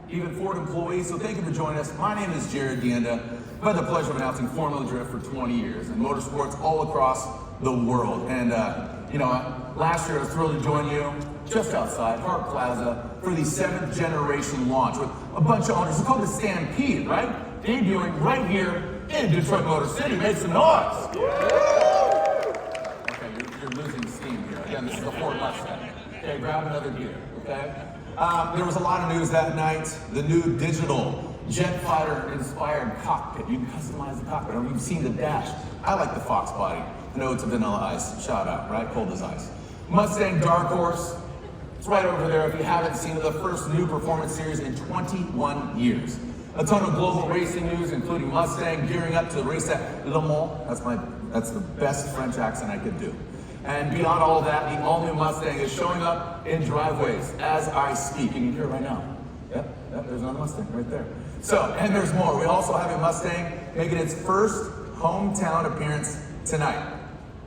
even Ford employees. So thank you for joining us. My name is Jared Dienda. I've had the pleasure of announcing Formula Drift for 20 years and motorsports all across the world. And last year I was thrilled to join you just outside Park Plaza for the 7th generation launch with a bunch of owners. It's called the Stampede, right? Debuting right here in Detroit Motor City. Make some noise. Okay, you're losing steam here. Again, this is a Ford Mustang. Okay, grab another beer, okay? There was a lot of news that night. The new digital jet fighter inspired cockpit. You can customize the cockpit. I mean, you've seen the dash. I like the Fox body. No, it's a Vanilla Ice. Shout out, right? Cold as ice. Mustang Dark Horse. It's right over there if you haven't seen it. The first new performance series in 21 years. A ton of global racing news, including Mustang gearing up to race at Le Mans. That's the best French accent I could do. And beyond all that, the all-new Mustang is showing up in driveways as I speak. And you can hear it right now. Yep, there's another Mustang right there. So, and there's more. We also have a Mustang making its first hometown appearance tonight.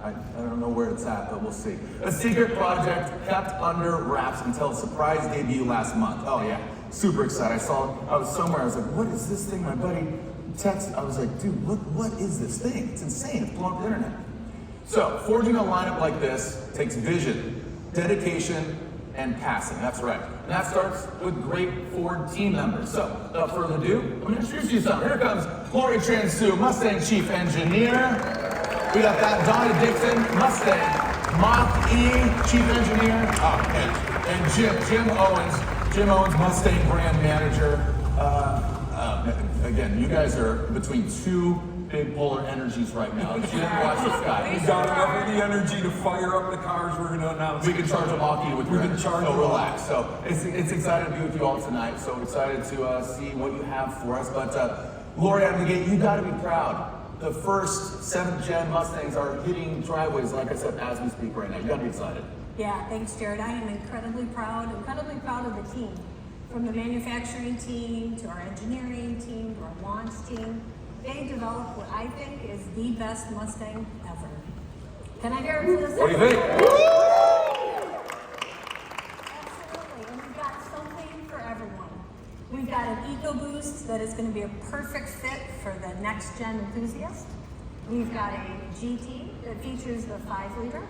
I don't know where it's at, but we'll see. A secret project kept under wraps until a surprise debut last month. Oh yeah, super excited. I was somewhere, I was like, what is this thing? My buddy texted, I was like, dude, look, what is this thing? It's insane, it's blowing up the internet. So, forging a lineup like this takes vision, dedication, and passion. That's right. And that starts with great Ford team members. So, without further ado, let me introduce you to some. Here comes Lori Transu, Mustang Chief Engineer. We got that Donna Dixon, Mustang Mach-E Chief Engineer. And Jim Owens, Mustang Brand Manager. Again, you guys are between two big polar energies right now. Jim, watch this guy. We've got enough of the energy to fire up the cars we're going to announce. We can charge a Mach-E with Bred. So relax. So it's excited to be with you all tonight. So excited to see what you have for us. But Lori, out of the gate, you got to be proud. The first 7th gen Mustangs are hitting driveways, like I said, as we speak right now. You got to be excited. Yeah, thanks, Jared. I am incredibly proud of the team. From the manufacturing team to our engineering team to our launch team. They developed what I think is the best Mustang ever. Can I hear it for this? What do you think? Absolutely, and we've got something for everyone. We've got an EcoBoost that is going to be a perfect fit for the next gen enthusiast. We've got a GT that features the 5-liter.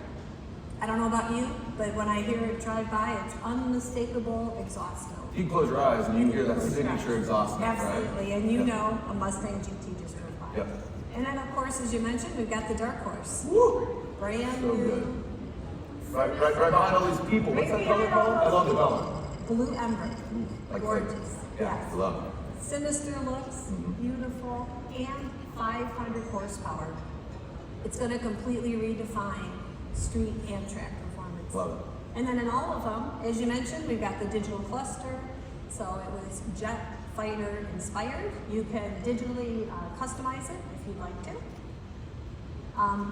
I don't know about you, but when I hear it drive by, it's unmistakable exhaust note. You close your eyes and you hear that signature exhaust note, right? Absolutely, and you know a Mustang GT just drove by. Yep. And then, of course, as you mentioned, we've got the Dark Horse. Woo! Brand So new. good. Right behind all these people. What's that color called? I love the color. Blue Ember. Like Gorgeous. Yeah, Yes. I love it. Sinister looks, beautiful, and 500 horsepower. It's going to completely redefine street and track performance. Love it. And then in all of them, as you mentioned, we've got the digital cluster. So it was jet fighter inspired. You can digitally customize it if you'd like to.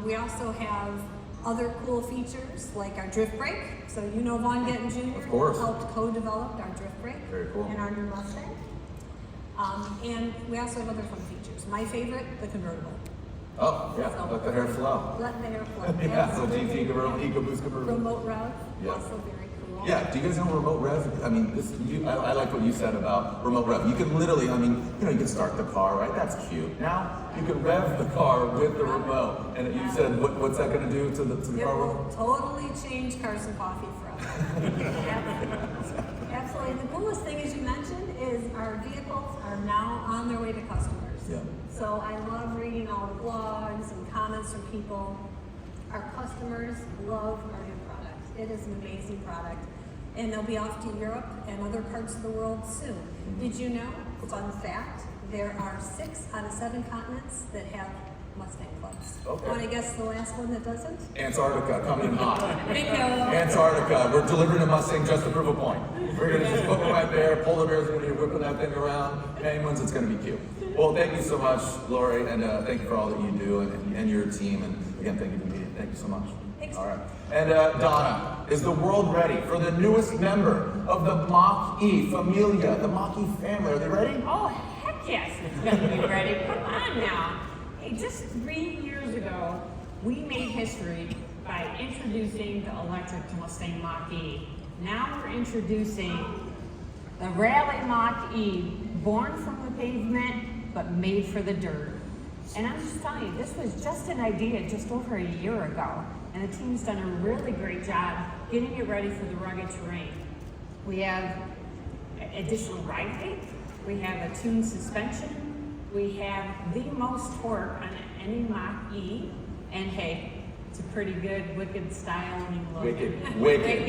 We also have other cool features like our drift brake. So you know Von Gettin Jr. Of course. helped co-develop our drift brake Very cool. in our new Mustang. And we also have other fun features. My favorite, the convertible. Oh, yeah, let the hair flow. Let the hair flow. Yeah, so GT convertible, EcoBoost convertible. Remote rev, Yeah. also very cool. Yeah, do you guys know remote rev? I mean, I like what you said about remote rev. You can literally, you can start the car, right? That's cute. Now, you can rev the car with the remote. And you said, what's that going to do to the It car? will totally change cars and coffee forever. Absolutely. And the coolest thing, as you mentioned, is our vehicles are now on their way to customers. Yeah. So I love reading all the blogs and comments from people. Our customers love our new product. It is an amazing product. And they'll be off to Europe and other parts of the world soon. Did you know, fun fact, there are 6 out of 7 continents that have Mustang clubs. Okay. Want to guess the last one that doesn't? Antarctica, coming in hot. Bingo. Antarctica, we're delivering a Mustang just to prove a point. We're going to just put them right there. Polar bears are going to be whipping that thing around. Penguins, it's going to be cute. Well, thank you so much, Lori, and thank you for all that you do and your team. And again, thank you for meeting. Thank you so much. Thanks. All right. And Donna, is the world ready for the newest member of the Mach-E Familia, the Mach-E family? Are they ready? Oh, heck yes, it's going to be ready. Come on now. Hey, just 3 years ago, we made history by introducing the electric to Mustang Mach-E. Now we're introducing The Rally Mach-E, born from the pavement, but made for the dirt. And I'm just telling you, this was just an idea just over a year ago, and the team's done a really great job getting it ready for the rugged terrain. We have additional ride height, we have a tuned suspension, we have the most torque on any Mach-E, and hey, it's a pretty good, wicked styling look. Wicked.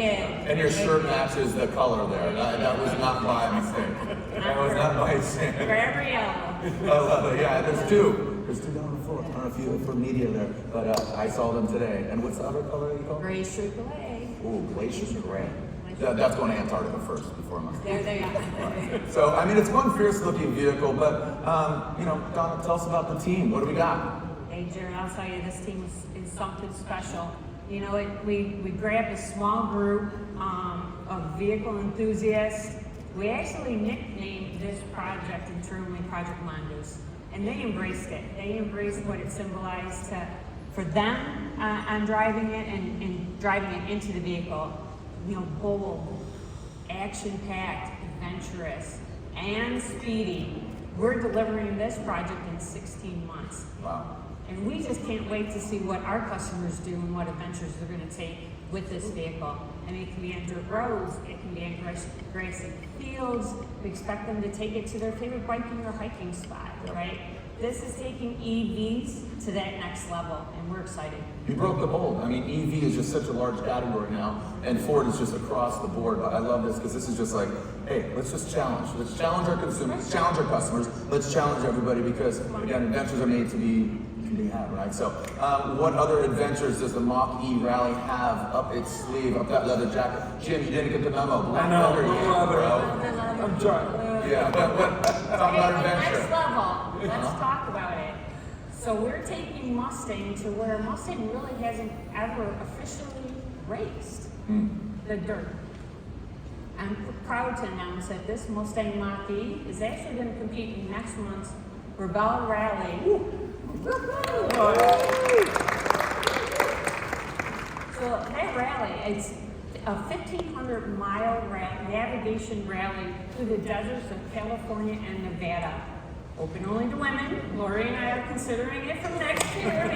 And your shirt matches the color there. That was not by mistake. That was not by mistake. Forever yellow. I love it. Yeah, there's two. There's two down on the floor. I don't know if you for media there, but I saw them today. And what's the other color you call it? Glacier Gray. Ooh, Glacier Gray. That's going to Antarctica first before Mustang. There they are. So, I mean, it's one fierce-looking vehicle, but, Donna, tell us about the team. What do we got? Hey, Jared, I'll tell you, this team is something special. You know, we grabbed a small group of vehicle enthusiasts. We actually nicknamed this project internally Project Mongoose, and they embraced it. They embraced what it symbolized for them on driving it and driving it into the vehicle. You know, bold, action-packed, adventurous, and speedy. We're delivering this project in 16 months. Wow. And we just can't wait to see what our customers do and what adventures they're going to take with this vehicle. And it can be on dirt roads, it can be on grassy fields. We expect them to take it to their favorite biking or hiking spot, right? This is taking EVs to that next level, and we're excited. You broke the mold. I mean, EV is just such a large category now, and Ford is just across the board. But I love this because this is just like, hey, let's just challenge. Let's challenge our consumers, let's challenge our customers, let's challenge everybody because, again, adventures are made to be had, right? So, what other adventures does the Mach-E Rally have up its sleeve, up that leather jacket? Jim, you didn't get the memo. Black leather, bro. I'm trying. Yeah, talk about adventure. Next level. Let's talk about it. So we're taking Mustang to where Mustang really hasn't ever officially raced the dirt. I'm proud to announce that this Mustang Mach-E is actually going to compete in next month's Rebel Rally. So that rally, it's a 1,500-mile navigation rally through the deserts of California and Nevada. Open only to women. Lori and I are considering it from next year.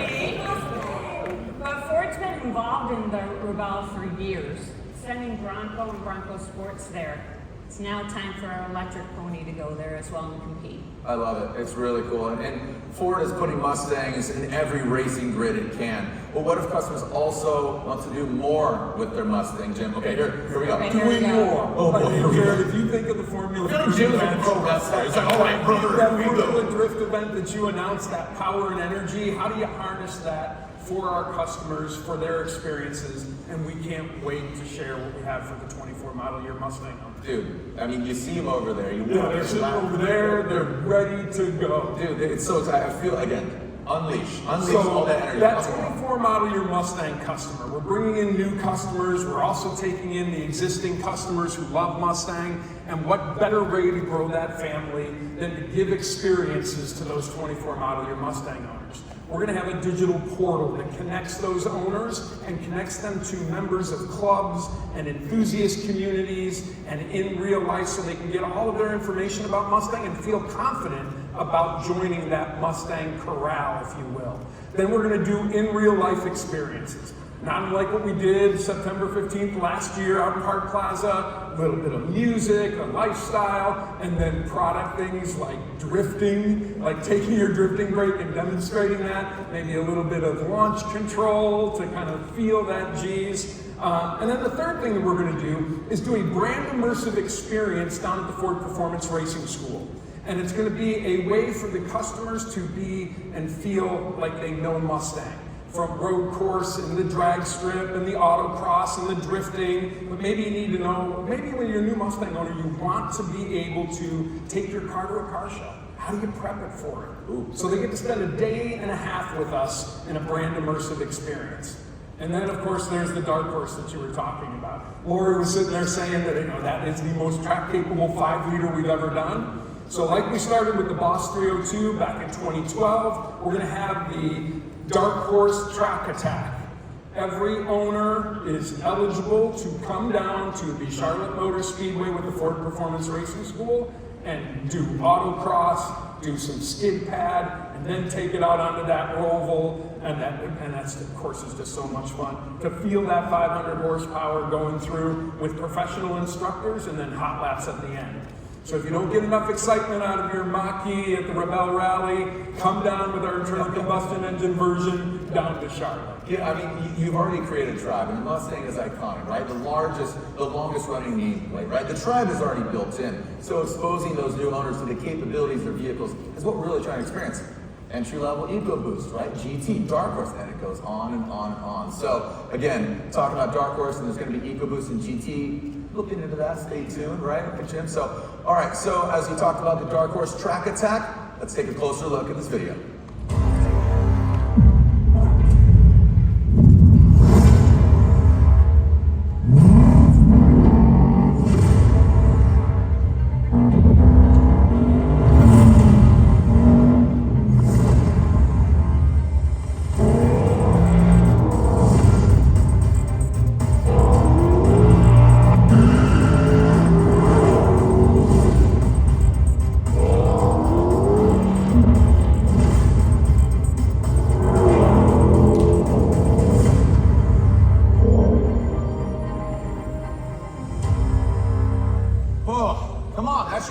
But Ford's been involved in the Rebel for years, sending Bronco and Bronco Sports there. It's now time for our electric pony to go there as well and compete. I love it. It's really cool. And Ford is putting Mustangs in every racing grid it can. Well, what if customers also want to do more with their Mustang, Jim? Okay, here we go. Okay, Doing more. Oh, boy, here we go. Jared, if you think of the Formula 3 Jim's a event, pro wrestler. He's like, all right, brother, that here we go. Formula Drift event that you announced, that power and energy, how do you harness that for our customers, for their experiences? And we can't wait to share what we have for the 24 model year Mustang. Dude, I mean, you see them over there. Yeah, they're sitting over there, they're ready to go. Dude, it's so exciting. I feel, again, unleash So all that energy. that 24 model year Mustang customer, we're bringing in new customers, we're also taking in the existing customers who love Mustang, and what better way to grow that family than to give experiences to those 24 model year Mustang owners. We're going to have a digital portal that connects those owners and connects them to members of clubs and enthusiast communities and in real life so they can get all of their information about Mustang and feel confident about joining that Mustang corral, if you will. Then we're going to do in real life experiences. Not unlike what we did September 15th last year out in Park Plaza, a little bit of music, a lifestyle, and then product things like drifting, like taking your drifting break and demonstrating that, maybe a little bit of launch control to kind of feel that G's. And then the third thing that we're going to do is do a brand immersive experience down at the Ford Performance Racing School. And it's going to be a way for the customers to be and feel like they know Mustang. From road course and the drag strip and the autocross and the drifting, but maybe you need to know, maybe when you're a new Mustang owner, you want to be able to take your car to a car show. How do you prep it for it? Ooh. So they get to spend a day and a half with us in a brand immersive experience. And then, of course, there's the dark horse that you were talking about. Lori was sitting there saying that, that is the most track-capable 5-liter we've ever done. So like we started with the Boss 302 back in 2012, we're going to have the Dark Horse Track Attack. Every owner is eligible to come down to the Charlotte Motor Speedway with the Ford Performance Racing School and do autocross, do some skid pad, and then take it out onto that oval. And that's, of course, is just so much fun to feel that 500 horsepower going through with professional instructors and then hot laps at the end. So if you don't get enough excitement out of your Mach-E at the Rebel Rally, come down with our internal combustion engine version down to Charlotte. Yeah, I mean, you've already created a tribe, and the Mustang is iconic, right? The longest running nameplate, right? The tribe is already built in. So exposing those new owners to the capabilities of their vehicles is what we're really trying to experience. Entry-level EcoBoost, right? GT, Dark Horse, and it goes on and on and on. So again, talking about Dark Horse, and there's going to be EcoBoost and GT. Looking into that, stay tuned, right? Okay, Jim. So, all right. So as we talked about the Dark Horse track attack, let's take a closer look at this video.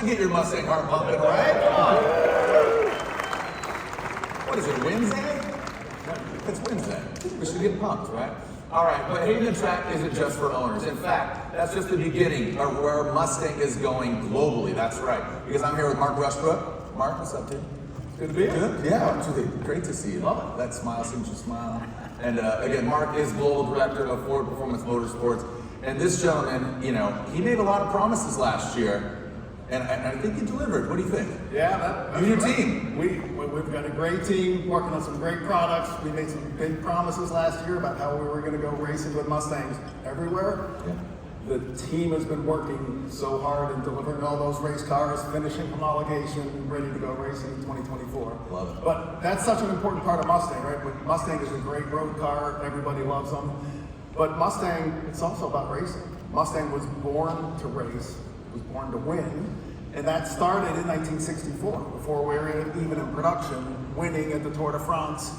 Get your Mustang heart pumping, right? Come on. What is it, Wednesday? It's Wednesday. We should get pumped, right? All right, but Haven Track isn't just for owners. In fact, that's just the beginning of where Mustang is going globally. That's right. Because I'm here with Mark Rushbrook. Mark, what's up, dude? Good to be here. Good? Yeah, absolutely. Great to see you. Love it. That smile seems to smile. And again, Mark is Global Director of Ford Performance Motorsports. And this gentleman, you know, he made a lot of promises last year. And I think you delivered. What do you think? Yeah, you and your team. We've got a great team working on some great products. We made some big promises last year about how we were going to go racing with Mustangs everywhere. Yeah. The team has been working so hard in delivering all those race cars, finishing homologation, ready to go racing in 2024. Love it. But that's such an important part of Mustang, right? Mustang is a great road car. Everybody loves them. But Mustang, it's also about racing. Mustang was born to race. Was born to win, and that started in 1964, before we were even in production, winning at the Tour de France,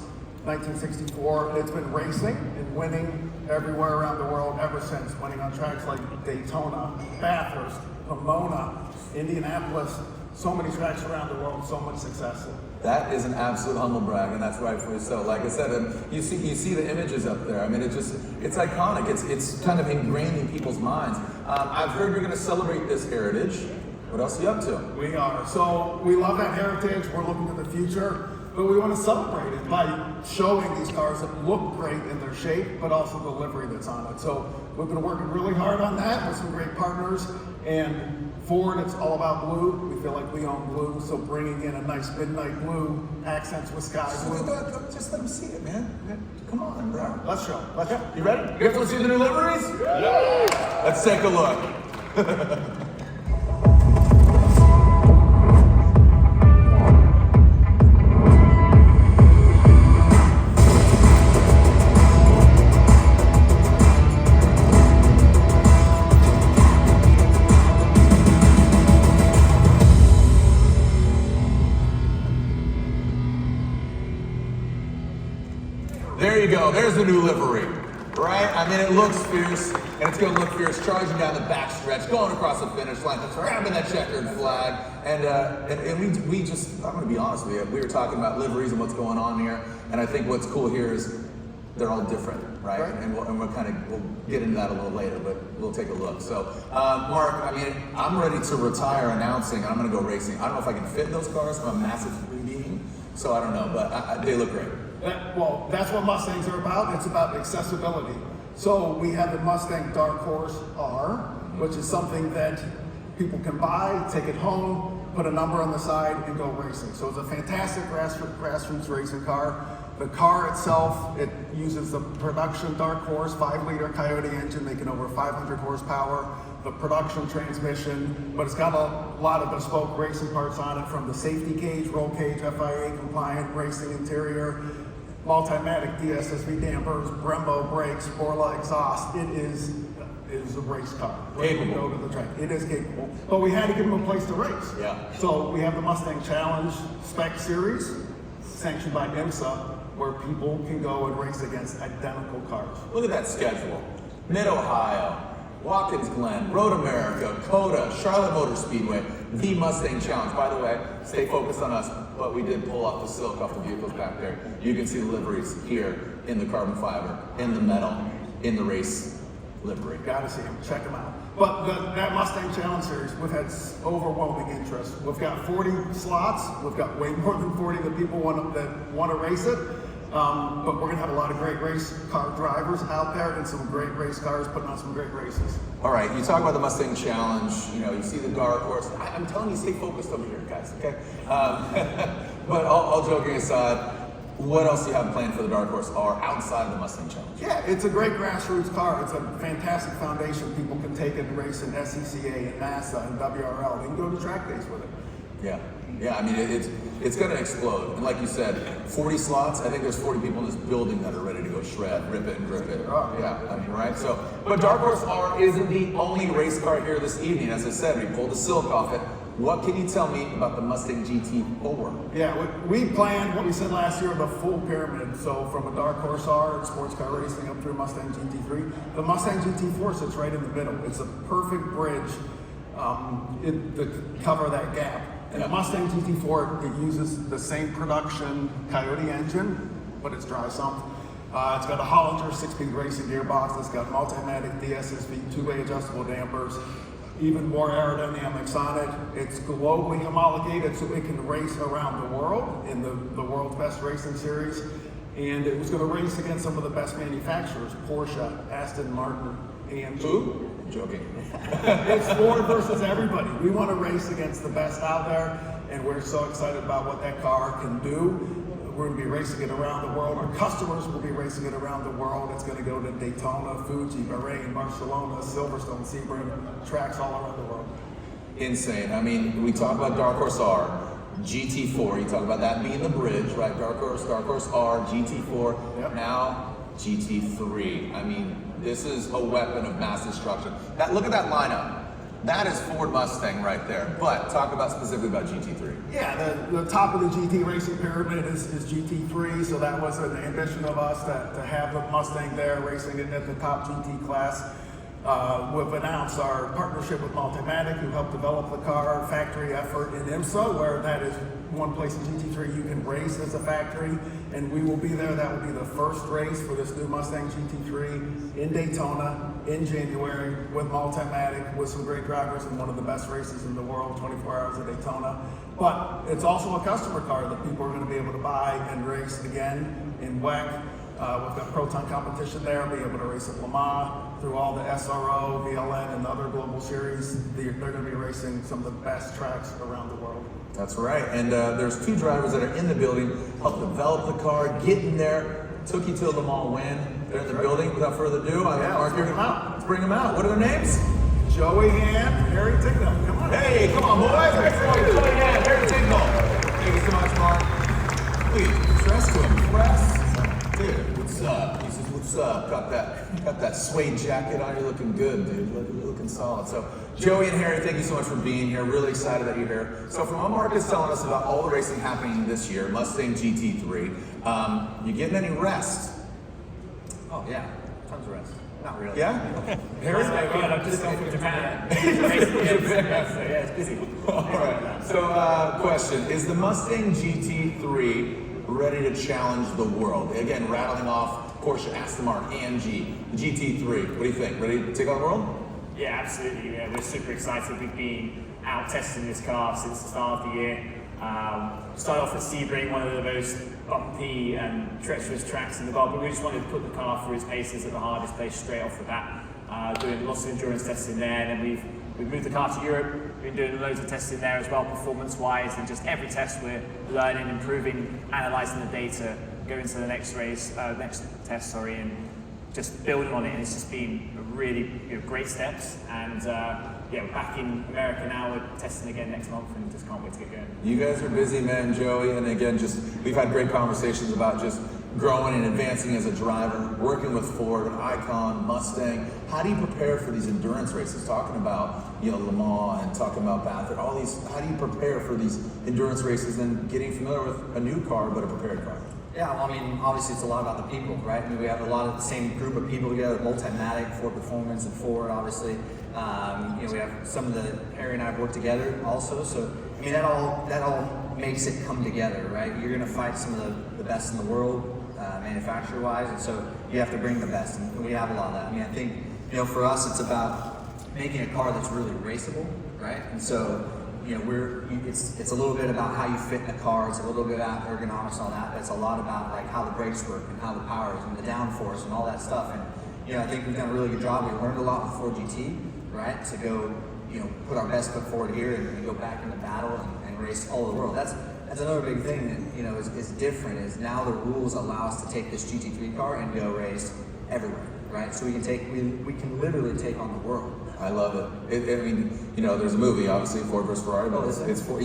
1964, and it's been racing and winning everywhere around the world ever since, winning on tracks like Daytona, Bathurst, Pomona, Indianapolis, so many tracks around the world, so much success. That is an absolute humble brag, and that's rightfully so. Like I said, you see the images up there. I mean, it's iconic. It's kind of ingrained in people's minds. I've heard you're going to celebrate this heritage. What else are you up to? We are. So we love that heritage. We're looking to the future, but we want to celebrate it by showing these cars that look great in their shape, but also the livery that's on it. So we've been working really hard on that with some great partners. And Ford, it's all about blue. We feel like we own blue, so bringing in a nice midnight blue accents with sky blue. Just let them see it, man. Come on, bro. Let's show. You ready? You have to see the new liveries? Yeah. Let's take a look. There you go. There's the new livery, right? I mean, it looks fierce, and it's going to look fierce, charging down the back stretch, going across the finish line, grabbing that checkered flag, and we just, I'm going to be honest with you, we were talking about liveries and what's going on here, and I think what's cool here is they're all different, right? And we'll get into that a little later, but we'll take a look. So, Mark, I mean, I'm ready to retire announcing, and I'm going to go racing. I don't know if I can fit in those cars. I'm a massive human being, so I don't know, but they look great. Well, that's what Mustangs are about. It's about accessibility. So we have the Mustang Dark Horse R, which is something that people can buy, take it home, put a number on the side, and go racing. So it's a fantastic grassroots racing car. The car itself, it uses the production Dark Horse 5-liter Coyote engine, making over 500 horsepower. The production transmission, but it's got a lot of bespoke racing parts on it, from the safety cage, roll cage, FIA compliant racing interior. Multimatic DSSV dampers, Brembo brakes, Borla exhaust. It is a race car. Capable. Go to the track. It is capable. But we had to give them a place to race. Yeah. So we have the Mustang Challenge Spec Series, sanctioned by IMSA, where people can go and race against identical cars. Look at that schedule. Mid-Ohio, Watkins Glen, Road America, COTA, Charlotte Motor Speedway, the Mustang Challenge. By the way, stay focused on us, but we did pull off the silk off the vehicles back there. You can see the liveries here in the carbon fiber, in the metal, in the race livery. Gotta see them, check them out. But that Mustang Challenge Series, we've had overwhelming interest. We've got 40 slots. We've got way more than 40 that people want to race it. But we're gonna have a lot of great race car drivers out there and some great race cars putting on some great races. All right, you talk about the Mustang Challenge, you know, you see the dark horse. I'm telling you, stay focused over here, guys, okay? But all joking aside, what else do you have planned for the dark horse or outside of the Mustang Challenge? Yeah, it's a great grassroots car. It's a fantastic foundation. People can take it and race in SCCA and NASA and WRL. They can go to track days with it. Yeah, I mean, it's going to explode. And like you said, 40 slots, I think there's 40 people in this building that are ready to go shred, rip it and grip it. Oh, yeah, I mean, right? So, but Dark Horse R isn't the only race car here this evening. As I said, we pulled the silk off it. What can you tell me about the Mustang GT4? Yeah, we planned what we said last year, the full pyramid. So from a Dark Horse R and sports car racing up through Mustang GT3, the Mustang GT4 sits right in the middle. It's a perfect bridge to cover that gap. And the Mustang GT4, it uses the same production Coyote engine, but it's dry sumped. It's got a Hollinger 6-speed racing gearbox. It's got Multimatic DSSV 2-way adjustable dampers, even more aerodynamics on it. It's globally homologated so it can race around the world in the world's best racing series. And it was going to race against some of the best manufacturers, Porsche, Aston Martin, and Who? Joking. It's Ford versus everybody. We want to race against the best out there, and we're so excited about what that car can do. We're going to be racing it around the world. Our customers will be racing it around the world. It's going to go to Daytona, Fuji, Bahrain, Barcelona, Silverstone, Sebring, tracks all around the world. Insane. I mean, we talk about Dark Horse R, GT4. You talk about that being the bridge, right? Dark Horse R, GT4. Yep. Now GT3. I mean, this is a weapon of mass destruction. Look at that lineup. That is Ford Mustang right there. But talk about specifically about GT3. Yeah, the top of the GT racing pyramid is GT3, so that was an ambition of us to have the Mustang there racing it at the top GT class. We've announced our partnership with Multimatic, who helped develop the car, factory effort in IMSA, where that is one place in GT3 you can race as a factory, and we will be there. That will be the first race for this new Mustang GT3 in Daytona in January with Multimatic, with some great drivers and one of the best races in the world, 24 hours at Daytona. But it's also a customer car that people are going to be able to buy and race again in WEC. We've got Proton competition there, be able to race at Le Mans, through all the SRO, VLN, and other global series. They're going to be racing some of the best tracks around the world. That's right. And there's two drivers that are in the building, helped develop the car, get in there, took you to a Le Mans win. They're in the building. Without further ado, let's bring them out. Let's bring them out. What are their names? Joey Hand, Harry Tignall. Come on. Hey, come on, boys. Make some noise. Joey Hand, Harry Tignall. Thank you so much, Mark. Please, press to impress. Dude, what's up? He says, what's up? Got that suede jacket on. You're looking good, dude. You're looking solid. So, Joey and Harry, thank you so much for being here. Really excited that you're here. So, from what Mark is telling us about all the racing happening this year, Mustang GT3, you getting any rest? Oh yeah, tons of rest. Not really. Yeah? Harry? I'm just going for Japan. Yeah, it's busy. All right. So, question: is the Mustang GT3 ready to challenge the world? Again, rattling off Porsche, Aston Martin, AMG, the GT3. What do you think? Ready to take on the world? Yeah, absolutely. Yeah, we're super excited. We've been out testing this car since the start of the year. Started off at Sebring, one of the most bumpy and treacherous tracks in the world, but we just wanted to put the car through its paces at the hardest place straight off the bat. Doing lots of endurance testing there, and then we've moved the car to Europe. Been doing loads of testing there as well, performance-wise, and just every test we're learning, improving, analysing the data, going to the next race, next test, and just building on it. And it's just been a really great steps. And we're back in America now. We're testing again next month, and just can't wait to get going. You guys are busy, man, Joey. And again, we've had great conversations about just growing and advancing as a driver, working with Ford, Icon, Mustang. How do you prepare for these endurance races? Talking about, Le Mans and talking about Bathurst, all these, how do you prepare for these endurance races and getting familiar with a new car, but a prepared car? Yeah, well, I mean, obviously it's a lot about the people, right? I mean, we have a lot of the same group of people together, Multimatic, Ford Performance, and Ford, obviously. We have some of the, Harry and I have worked together also, so, I mean, that all makes it come together, right? You're gonna fight some of the best in the world, manufacturer-wise, and so you have to bring the best, and we have a lot of that. I mean, I think, for us, it's about making a car that's really raceable, right? And so, it's a little bit about how you fit in the car. It's a little bit about ergonomics and all that. But it's a lot about like how the brakes work and how the power is and the downforce and all that stuff. And I think we've done a really good job. We learned a lot with Ford GT, right? To go, put our best foot forward here and go back into battle and race all over the world. That's another big thing that is different. Is now the rules allow us to take this GT3 car and go race everywhere, right? So we can literally take on the world. I love it. I mean, there's a movie, obviously, Ford versus Ferrari, but it's Ford,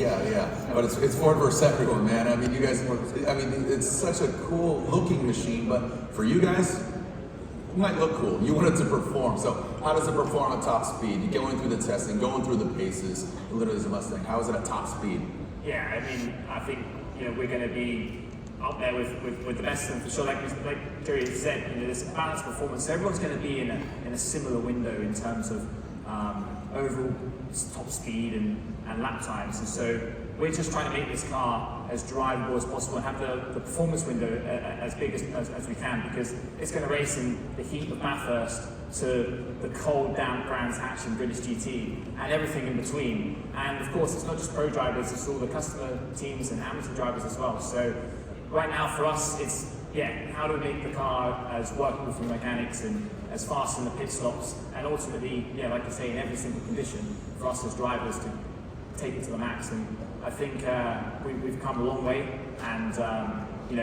but it's Ford versus everyone, man. I mean, you guys, it's such a cool looking machine, but for you guys, it might look cool. You want it to perform. So how does it perform at top speed? Going through the testing, going through the paces, literally as a Mustang. How is it at top speed? Yeah, I mean, I think, we're going to be up there with the best of them for sure. Like Jerry said, there's a balanced performance. So everyone's going to be in a similar window in terms of overall top speed and lap times. And so we're just trying to make this car as drivable as possible and have the performance window as big as we can, because it's going to race in the heat of Bathurst to the cold, damp Brands Hatch and British GT and everything in between. And of course, it's not just pro drivers, it's all the customer teams and amateur drivers as well. So right now for us, it's, how do we make the car as workable for the mechanics and as fast in the pit stops, and ultimately, like I say, in every single condition for us as drivers to take it to the max. And I think we've come a long way, and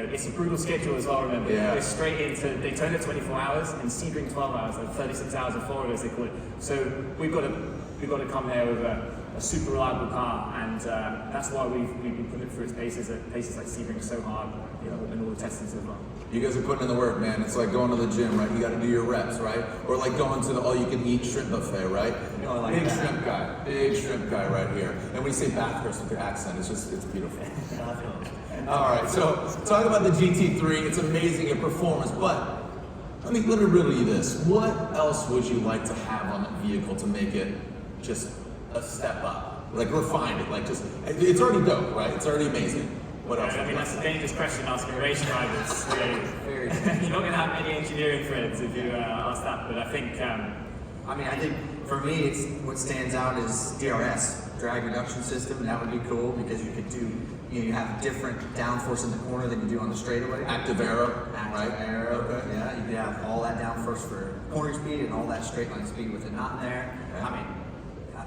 it's a brutal schedule as well. Remember, we're straight into Daytona 24 hours and Sebring 12 hours, like 36 hours in Florida as they call it. So we've got to come there with a super reliable car, and that's why we've been putting it through its paces at places like Sebring so hard, in all the testings as well. You guys are putting in the work, man. It's like going to the gym, right? You got to do your reps, right? Or like going to the all-you-can-eat shrimp buffet, right? Big shrimp guy right here. And when you say Bathurst with your accent, it's beautiful. All right, so talking about the GT3, it's amazing in performance, but let me riddle you this. What else would you like to have on that vehicle to make it just a step up? Like refine it, it's already dope, right? It's already amazing. What else? I mean, that's a dangerous question asking race drivers. You're not going to have any engineering friends if you ask that, but I think... I think for me, what stands out is DRS, drag reduction system, and that would be cool because you could do, you have different downforce in the corner than you do on the straightaway. Active aero, right? Aero, okay. Yeah, you could have all that downforce for corner speed and all that straight line speed with it not in there. Okay. I mean,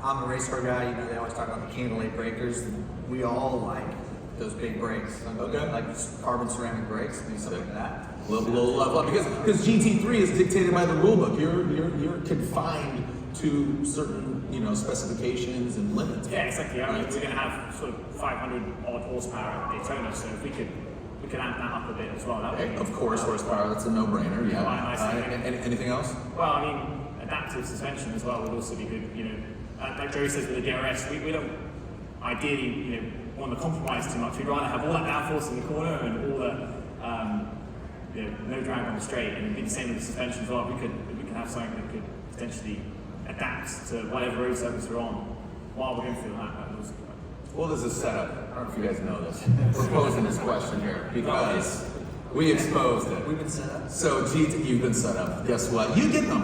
I'm a race car guy, they always talk about the cantilever breakers. We all like those big brakes, like carbon ceramic brakes, and stuff like that. Little level up, because GT3 is dictated by the rule book. You're confined to certain specifications and limits. Yeah, exactly. I mean, we're going to have sort of 500 odd horsepower at Daytona, so if we could amp that up a bit as well. That would be, of course, horsepower. That's a no-brainer. Yeah. Anything else? Well, I mean, adaptive suspension as well would also be good. Like Joey says with the DRS, we don't ideally want to compromise too much. We'd rather have all that downforce in the corner and all the no drag on the straight, and it'd be the same with the suspension as well. We could have something that could potentially adapt to whatever road surface we're on while we're going through that. Well, this is set up. I don't know if you guys know this. We're posing this question here because we exposed it. We've been set up. So you've been set up. Guess what? You get them.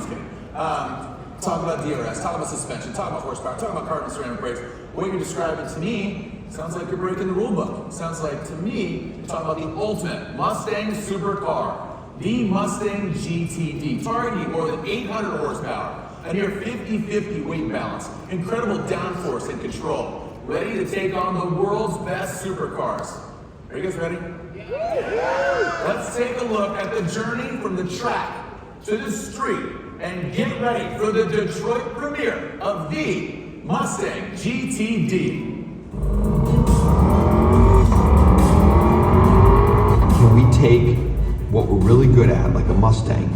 Talk about DRS, talk about suspension, talk about horsepower, talk about carbon ceramic brakes. What you're describing to me sounds like you're breaking the rule book. Sounds like to me you're talking about the ultimate Mustang supercar, the Mustang GTD, targeting more than 800 horsepower, a near 50-50 weight balance, incredible downforce and control, ready to take on the world's best supercars. Are you guys ready? Let's take a look at the journey from the track to the street and get ready for the Detroit premiere of the Mustang GTD. Can we take what we're really good at, like a Mustang,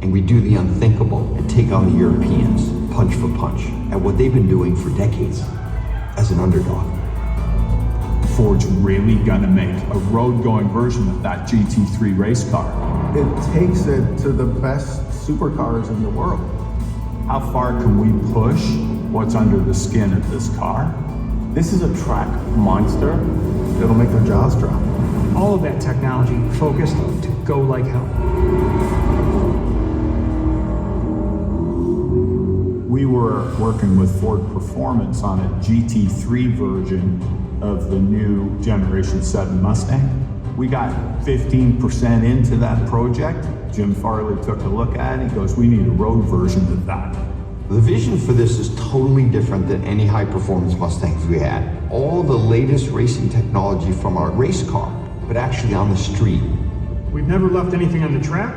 and we do the unthinkable and take on the Europeans punch for punch at what they've been doing for decades as an underdog. Ford's really gonna make a road-going version of that GT3 race car. It takes it to the best supercars in the world. How far can we push what's under the skin of this car? This is a track monster. It'll make their jaws drop. All of that technology focused to go like hell. We were working with Ford Performance on a GT3 version of the new Generation 7 Mustang. We got 15% into that project. Jim Farley took a look at it. He goes, we need a road version of that. The vision for this is totally different than any high-performance Mustangs we had. All the latest racing technology from our race car, but actually on the street. We've never left anything on the track.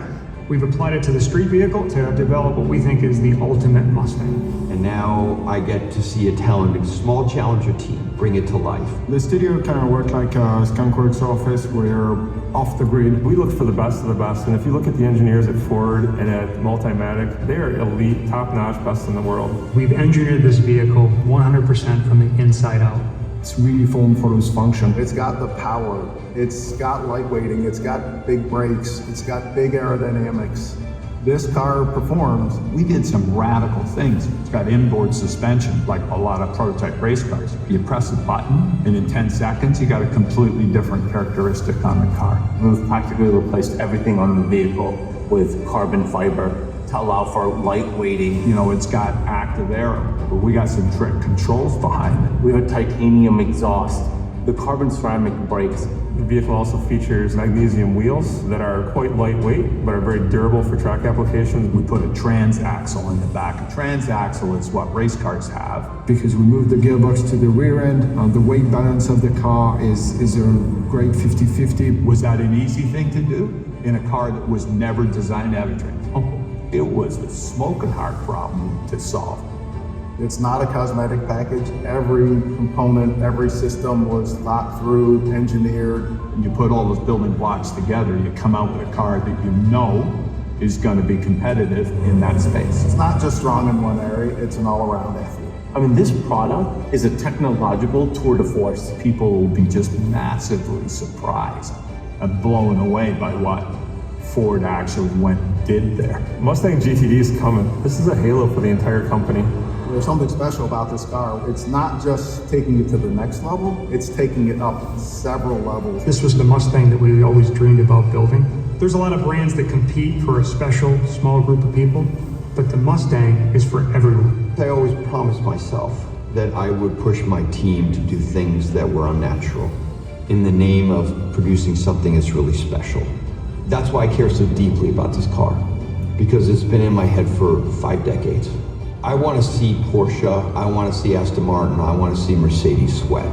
We've applied it to the street vehicle to develop what we think is the ultimate Mustang. And now I get to see a talented small challenger team bring it to life. The studio kind of worked like a skunkworks office. We're off the grid. We look for the best of the best. And if you look at the engineers at Ford and at Multimatic, they are elite, top-notch, best in the world. We've engineered this vehicle 100% from the inside out. It's really formed for this function. It's got the power. It's got lightweighting. It's got big brakes. It's got big aerodynamics. This car performs. We did some radical things. It's got inboard suspension, like a lot of prototype race cars. You press a button, and in 10 seconds, you got a completely different characteristic on the car. We've practically replaced everything on the vehicle with carbon fiber to allow for lightweighting. You know, it's got active aero, but we got some trick controls behind it. We have a titanium exhaust, the carbon ceramic brakes. The vehicle also features magnesium wheels that are quite lightweight, but are very durable for track applications. We put a transaxle in the back. A transaxle is what race cars have. Because we moved the gearbox to the rear end, the weight balance of the car is a great 50-50. Was that an easy thing to do in a car that was never designed to have a transaxle? It was a smoking hard problem to solve. It's not a cosmetic package. Every component, every system was thought through, engineered. You put all those building blocks together, you come out with a car that you know is going to be competitive in that space. It's not just strong in one area, it's an all-around athlete. I mean, this product is a technological tour de force. People will be just massively surprised and blown away by what Ford actually went and did there. Mustang GTD is coming. This is a halo for the entire company. There's something special about this car. It's not just taking it to the next level, it's taking it up several levels. This was the Mustang that we always dreamed about building. There's a lot of brands that compete for a special, small group of people, but the Mustang is for everyone. I always promised myself that I would push my team to do things that were unnatural in the name of producing something that's really special. That's why I care so deeply about this car, because it's been in my head for 5 decades. I want to see Porsche, I want to see Aston Martin, I want to see Mercedes sweat.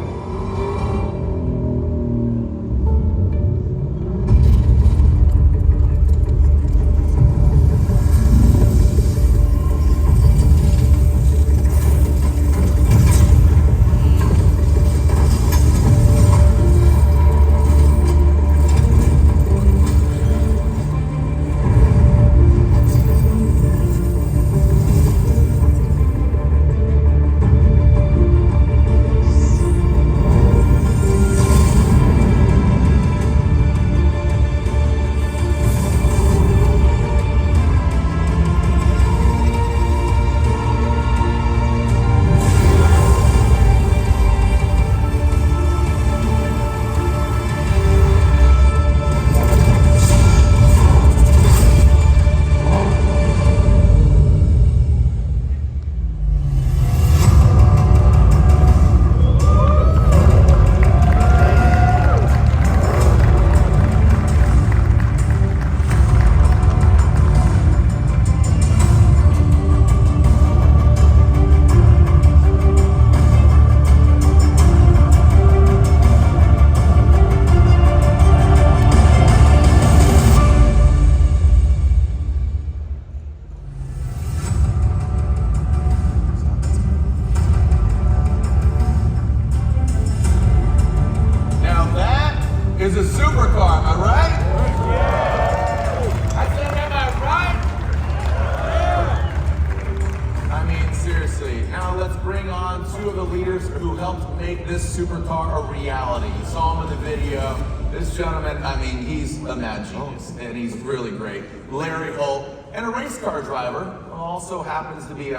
seriously. Now let's bring on two of the leaders who helped make this supercar a reality. You saw him in the video. This gentleman, I mean, he's a mad genius, and he's really great. Larry Holt, and a race car driver, who also happens to be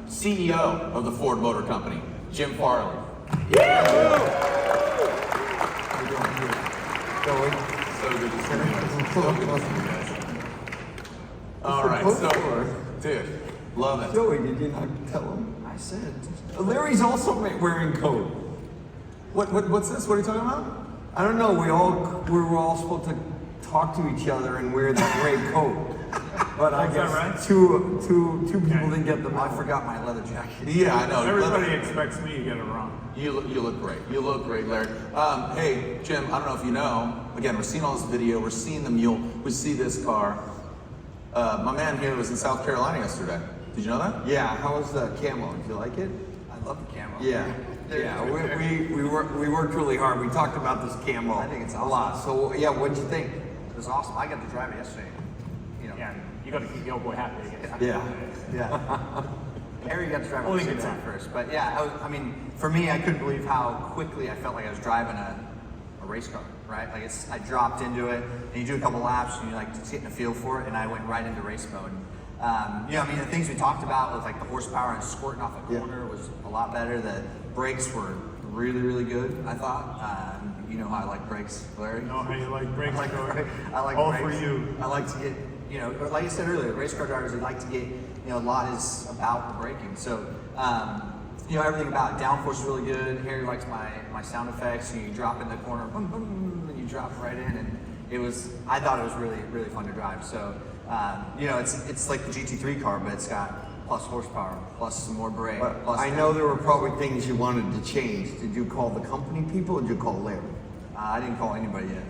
CEO of the Ford Motor Company, Jim Farley. Yeah! How you doing? So good to see you guys. So good to see you guys. All right, so, dude, love it. Joey, did you not tell him? I said. Larry's also wearing coat. What's this? What are you talking about? I don't know. We were all supposed to talk to each other and wear the gray coat. But I guess right? two people didn't get them. I forgot my leather jacket. Yeah, I know. Everybody expects me to get it wrong. You look great. You look great, Larry. Hey, Jim, I don't know if you know. Again, we're seeing all this video. We're seeing the mule. We see this car. My man here was in South Carolina yesterday. Did you know that? Yeah. How was the camo? Did you like it? I love the camo. Yeah. Yeah. We worked really hard. We talked about this camo. I think it's a lot. So yeah, what'd you think? It was awesome. I got to drive it yesterday. You know. Yeah, you got to keep the old boy happy. Yeah. Harry got to drive Only it good time. first, but yeah, I mean, for me, I couldn't believe how quickly I felt like I was driving a race car, right? Like I dropped into it, and you do a couple laps, and you like just getting a feel for it, and I went right into race mode. You know, I mean, the things we talked about with like the horsepower and squirting off a corner was a lot better. The brakes were really, really good, I thought. You know how I like brakes, Larry? Know how you like brakes? I like all brakes. for you. I like to get, you know, like you said earlier, race car drivers, they like to get, you know, a lot is about the braking. So, you know, everything about it. Downforce is really good. Harry likes my sound effects. You drop in the corner, boom, boom, and you drop right in. And I thought it was really, really fun to drive. So, you know, it's like the GT3 car, but it's got plus horsepower, plus some more brake. Plus I know there were probably things you wanted to change. Did you call the company people or did you call Larry? I didn't call anybody yet.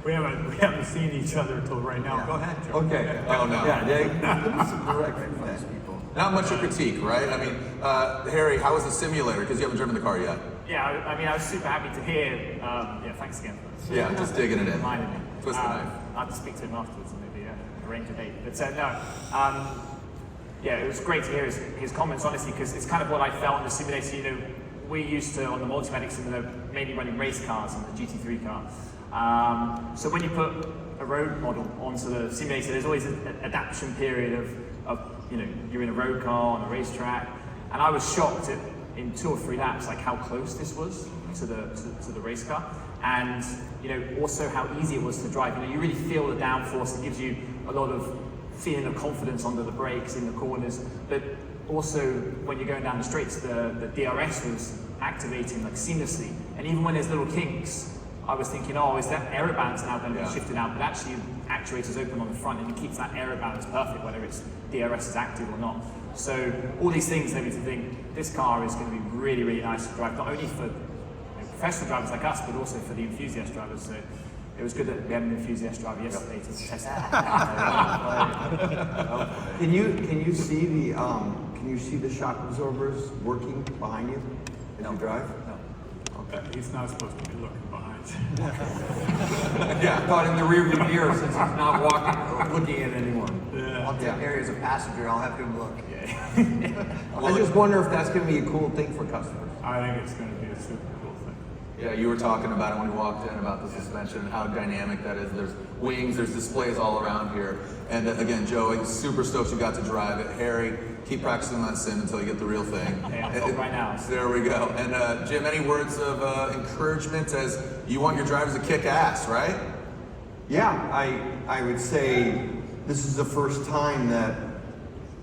We haven't seen each other until right now. Yeah. Go ahead, Joe. Okay. Oh, no. Yeah, give me some direction for Those that. people. Not much of critique, right? I mean, Harry, how was the simulator? Because you haven't driven the car yet. Yeah, I mean, I was super happy to hear. Yeah, thanks again for Yeah, just digging it in. reminding me. Twist the knife. I'll have to speak to him afterwards and maybe arrange a date. But no, yeah, it was great to hear his comments, honestly, because it's kind of what I felt in the simulator. You know, we're used to, on the Multimatic simulator, mainly running race cars and the GT3 car. So when you put a road model onto the simulator, there's always an adaptation period of you know, you're in a road car on a racetrack. And I was shocked in 2 or 3 laps, like how close this was to the race car. And you know, also how easy it was to drive. You know, you really feel the downforce. It gives you a lot of feeling of confidence under the brakes in the corners. But also when you're going down the straights, the DRS was activating like seamlessly. And even when there's little kinks, I was thinking, oh, is that aero balance now going to be shifted out? But actually, actuators open on the front and it keeps that aero balance perfect, whether it's DRS is active or not. So all these things led me to think this car is going to be really, really nice to drive, not only for professional drivers like us, but also for the enthusiast drivers. So it was good that we had an enthusiast driver yesterday to test it. Can you see the shock absorbers working behind you as you drive? He's not supposed to be looking behind. Yeah, I thought in the rear view mirror since he's not looking at it anymore. Yeah. I'll take Harry as a passenger. I'll have him look. I just wonder if that's going to be a cool thing for customers. I think it's going to be a super cool thing. Yeah, you were talking about it when we walked in about the suspension and how dynamic that is. There's wings, there's displays all around here. And again, Joey, super stoked you got to drive it. Harry, keep practicing that sim until you get the real thing. Hey, I'm told right now. There we go. And Jim, any words of encouragement as you want your drivers to kick ass, right? Yeah, I would say this is the first time that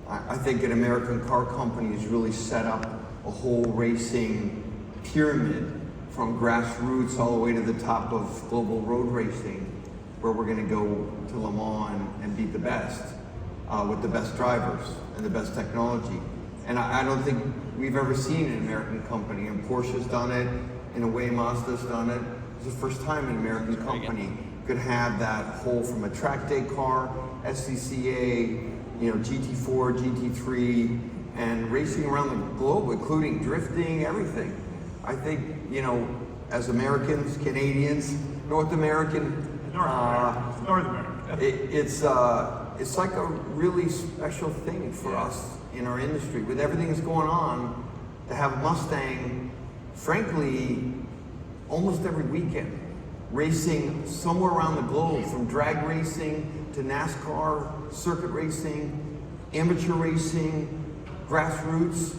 I think an American car company has really set up a whole racing pyramid from grassroots all the way to the top of global road racing, where we're going to go to Le Mans and beat the best with the best drivers and the best technology. And I don't think we've ever seen an American company, and Porsche's done it, in a way Mazda's done it. It's the first time an American company could have that whole, from a track day car, SCCA, you know, GT4, GT3, and racing around the globe, including drifting, everything. I think, you know, as Americans, Canadians, North American, North America. it's like a really special thing for us in our industry. With everything that's going on, to have a Mustang, frankly, almost every weekend, racing somewhere around the globe, from drag racing to NASCAR, circuit racing, amateur racing, grassroots.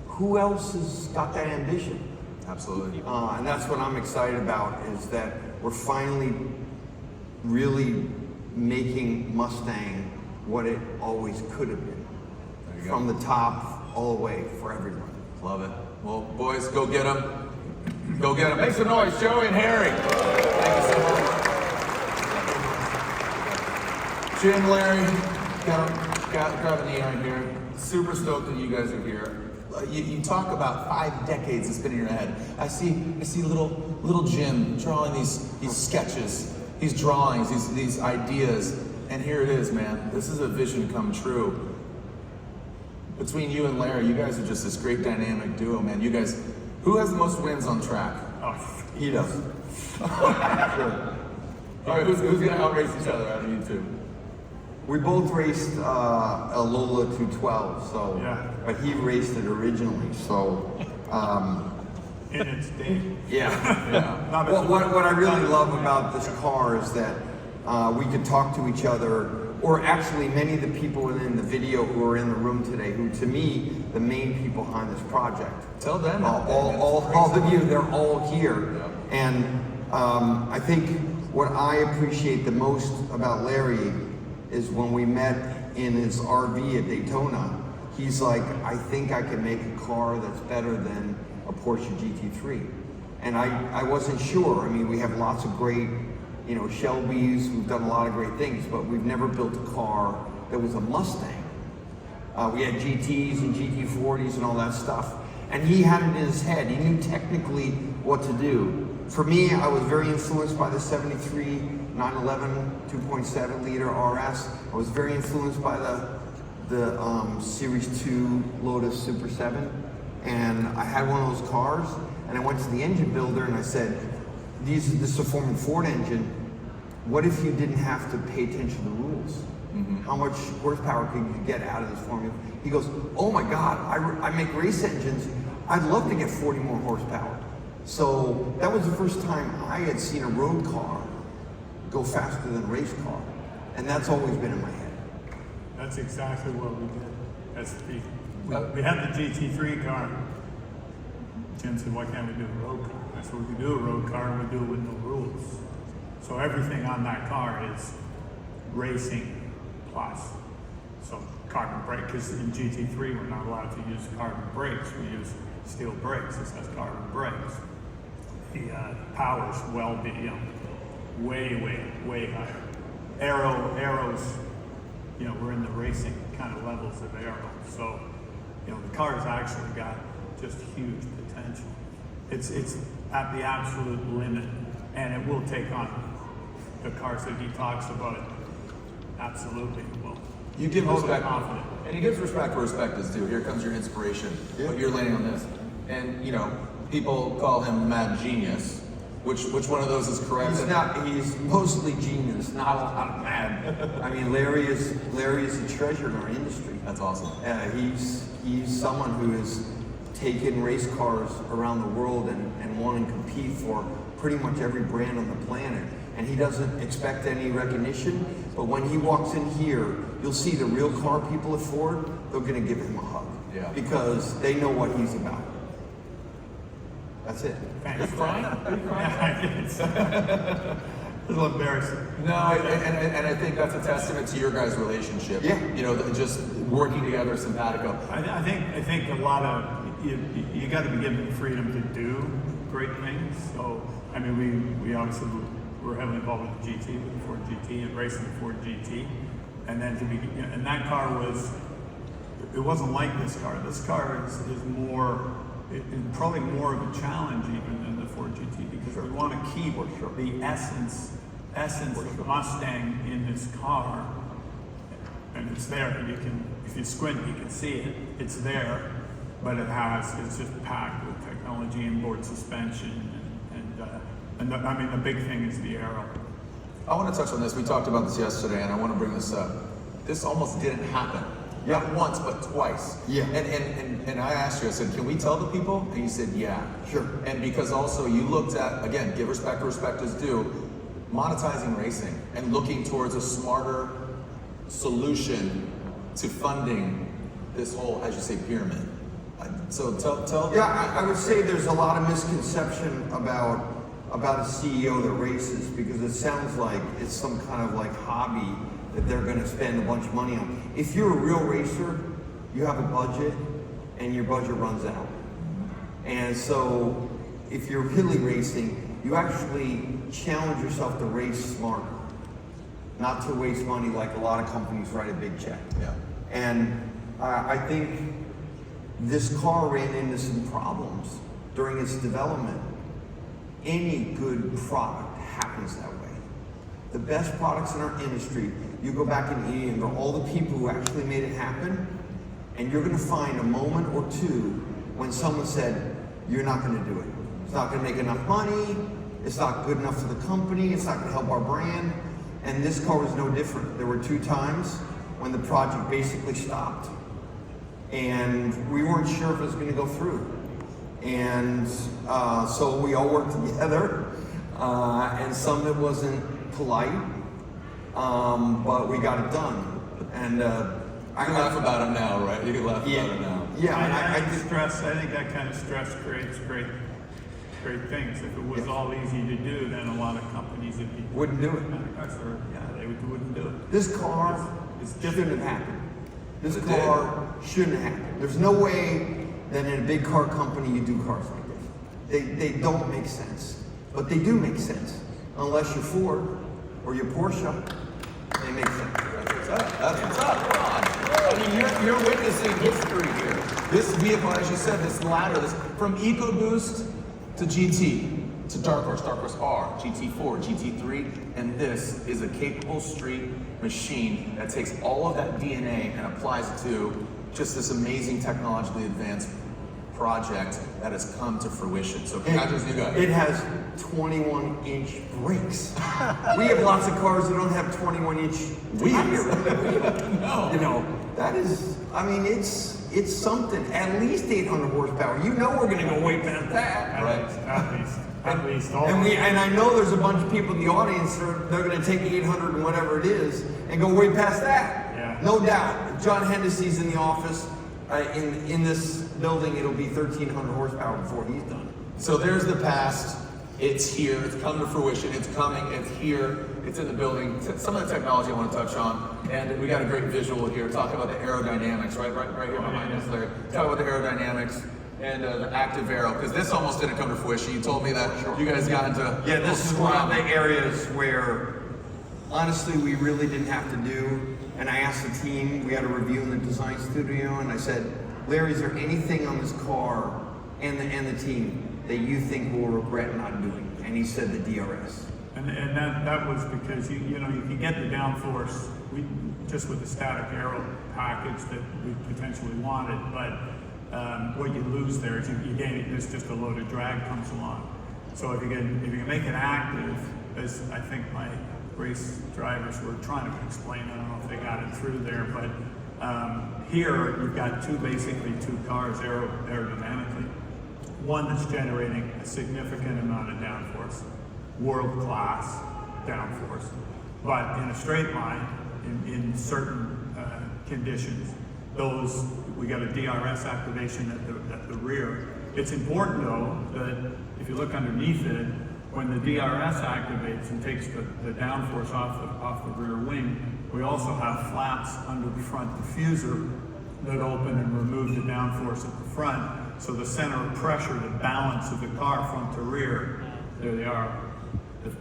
Who else has got that ambition? Absolutely. And that's what I'm excited about, is that we're finally really making Mustang what it always could have been. There you From go. the top all the way for everyone. Love it. Well, boys, go get them. Go get them. Make some noise, Joey and Harry. Thank you so much. Jim, Larry, grab a knee right here. Super stoked that you guys are here. You talk about 5 decades that's been in your head. I see little Jim drawing these sketches, these drawings, these ideas, and here it is, man. This is a vision come true. Between you and Larry, you guys are just this great dynamic duo, man. You guys, who has the most wins on track? Oh, he does. Sure. All right, who's gonna outrace each other out of you two? We both raced a Lola 212, so, Yeah. but he raced it originally, so, In its day. yeah. What I really love about this car is that we could talk to each other, or actually many of the people in the video who are in the room today, who to me, the main people behind this project. Tell them. All of you, they're all here. And I think what I appreciate the most about Larry is when we met in his RV at Daytona, he's like, I think I can make a car that's better than a Porsche GT3. And I wasn't sure. I mean, we have lots of great, Shelbys, we've done a lot of great things, but we've never built a car that was a Mustang. We had GTs and GT40s and all that stuff. And he had it in his head. He knew technically what to do. For me, I was very influenced by the 73 911 2.7 liter RS. I was very influenced by the Series 2 Lotus Super 7. And I had one of those cars, and I went to the engine builder and I said, this is a Foreman Ford engine. What if you didn't have to pay attention to the rules? Mm-hmm. How much horsepower could you get out of this formula? He goes, oh my God, I make race engines. I'd love to get 40 more horsepower. So that was the first time I had seen a road car go faster than a race car. And that's always been in my head. That's exactly what we did. We had the GT3 car. Jim said, why can't we do a road car? I said, we can do a road car and we do it with no rules. So everything on that car is racing plus. So carbon brake, because in GT3 we're not allowed to use carbon brakes. We use steel brakes. This has carbon brakes. The power's way higher. Arrows, we're in the racing kind of levels of aero. So, the car's actually got just huge potential. It's at the absolute limit, and it will take on the cars that he talks about. Absolutely, it will. You give Totally respect, confident. and he gives respect where respect is due. Here comes your inspiration, but you're landing on this. And people call him mad genius. Which one of those is correct? He's not. He's mostly genius, not a lot of mad. I mean, Larry is a treasure in our industry. That's awesome. He's someone who has taken race cars around the world and won and compete for pretty much every brand on the planet. And he doesn't expect any recognition, but when he walks in here, you'll see the real car people at Ford, they're gonna give him a hug. Yeah. Because they know what he's about. That's it. Thanks. You're crying? It's a little embarrassing. No, and I think that's a testament to your guys' relationship. Yeah. Just working together, simpatico. I think a lot of you got to be given freedom to do great things. So I mean, we obviously were heavily involved with the GT, with the Ford GT, and racing the Ford GT, and then to be and that car it wasn't like this car. This car is more. It's probably more of a challenge even than the Ford GT because we want to keep the essence of the Mustang in this car, and it's there. And if you squint, you can see it. It's there, but it's just packed with technology, inboard suspension, and the big thing is the aero. I want to touch on this. We talked about this yesterday, and I want to bring this up. This almost didn't happen Not once, but twice. Yeah. And I asked you, I said, can we tell the people? And you said, yeah. Sure. And because also you looked at, again, give respect where respect is due, monetizing racing and looking towards a smarter solution to funding this whole, as you say, pyramid. So tell. Yeah, I would say there's a lot of misconception about a CEO that races, because it sounds like it's some kind of like hobby that they're going to spend a bunch of money on. If you're a real racer, you have a budget, and your budget runs out. And so, if you're really racing, you actually challenge yourself to race smarter, not to waste money like a lot of companies write a big check. Yeah. And I think this car ran into some problems during its development. Any good product happens that way. The best products in our industry, you go back and and go, all the people who actually made it happen, and you're gonna find a moment or two when someone said, you're not gonna do it. It's not gonna make enough money, it's not good enough for the company, it's not gonna help our brand. And this car was no different. There were 2 times when the project basically stopped, and we weren't sure if it was gonna go through. And so we all worked together, and some of it wasn't polite, but we got it done. And I can laugh about it now, right? You can laugh about it now. Yeah, and I think that kind of stress creates great things. If it was all easy to do, then a lot of companies wouldn't do it. They wouldn't do it. This car shouldn't have happened. This car shouldn't have happened. There's no way that in a big car company you do cars like this. They don't make sense. But they do make sense. Unless you're Ford or you're Porsche, they make sense. That's what's up. That's what's up. Come on. I mean, you're witnessing history here. This vehicle, as you said, this ladder, this from EcoBoost to GT to Dark Horse R, GT4, GT3, and this is a capable street machine that takes all of that DNA and applies it to just this amazing technologically advanced project that has come to fruition. So congratulations, you guys. It has 21-inch brakes. We have lots of cars that don't have 21-inch wheels. No. You know, that is, I mean, it's something. At least 800 horsepower. You know we're going to go way past that. Right. At least. And I know there's a bunch of people in the audience that they're going to take 800 and whatever it is and go way past that. Yeah. No doubt. John Hennessy's in the office. In this building, it'll be 1,300 horsepower before he's done. So there's the past. It's here. It's come to fruition. It's coming. It's here. It's in the building. Some of the technology I want to touch on, and we got a great visual here. Talk about the aerodynamics, right here behind us, Larry. Talk about the aerodynamics and the active aero, because this almost didn't come to fruition. You told me that you guys got into this is one of the areas where honestly we really didn't have to do. And I asked the team, we had a review in the design studio, and I said, Larry, is there anything on this car and the team that you think we'll regret not doing? And he said the DRS. And that was because you can get the downforce just with the static aero package that we potentially wanted, but what you lose there is you gain it. There's just a load of drag comes along. So if you can make it active, as I think my race drivers were trying to explain, I don't know if they got it through there, but here you've got basically two cars aerodynamically. One that's generating a significant amount of downforce, world-class downforce, but in a straight line, in certain conditions, we got a DRS activation at the rear. It's important though that if you look underneath it, when the DRS activates and takes the downforce off the rear wing, we also have flaps under the front diffuser that open and remove the downforce at the front. So the center of pressure, the balance of the car front to rear, there they are.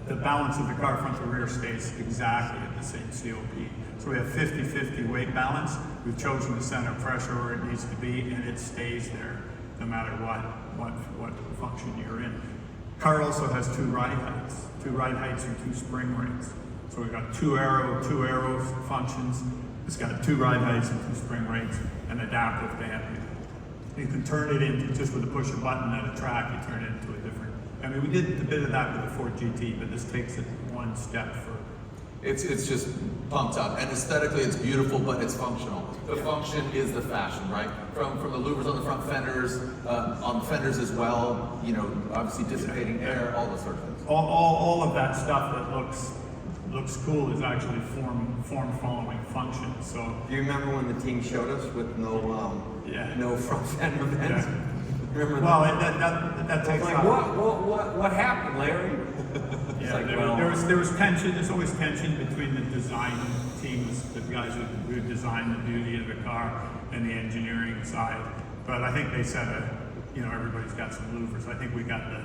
The balance of the car front to rear stays exactly at the same COP. So we have 50-50 weight balance. We've chosen the center of pressure where it needs to be, and it stays there no matter what function you're in. Car also has two ride heights and two spring rates. So we've got two aero functions. It's got two ride heights and two spring rates and adaptive damping. You can turn it into, just with a push a button at a track, you turn it into a different. I mean, we did a bit of that with the Ford GT, but this takes it one step It's just pumped up, and aesthetically it's beautiful, but it's functional. The function is the fashion, right? From the louvers on the front fenders, on the fenders as well. You know, obviously dissipating air, all those sorts of things. All of that stuff that looks cool is actually form following function. So Do you remember when the team showed us with no front fender vents? Yeah. Remember that? well, that takes Like, time. what happened, Larry? Yeah, like, there was tension. There's always tension between the design teams, the guys who design the beauty of the car, and the engineering side. But I think they said, everybody's got some louvers. I think we got the